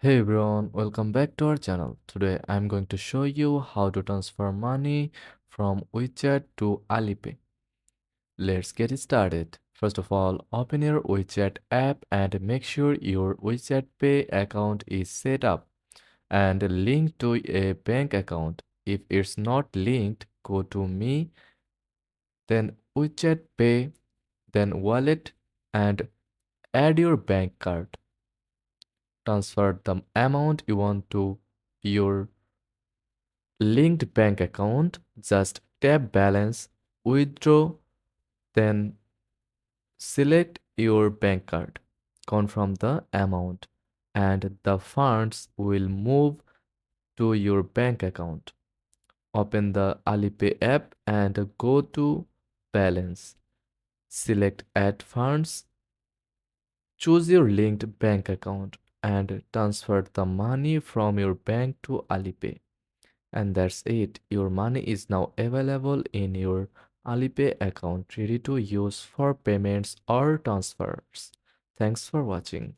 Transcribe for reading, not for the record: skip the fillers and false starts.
Hey everyone, welcome back to our channel. Today I'm going to show you how to transfer money from WeChat to Alipay. Let's get started. First of all, open your WeChat app and make sure your WeChat Pay account is set up and linked to a bank account. If it's not linked, go to Me, then WeChat Pay, then Wallet and add your bank card. Transfer the amount you want to your linked bank account, just tap balance, withdraw, then select your bank card, confirm the amount, and the funds will move to your bank account. Open the Alipay app and go to balance. Select add funds, choose your linked bank account, and transfer the money from your bank to Alipay. And that's it. Your money is now available in your Alipay account, ready to use for payments or transfers. Thanks for watching.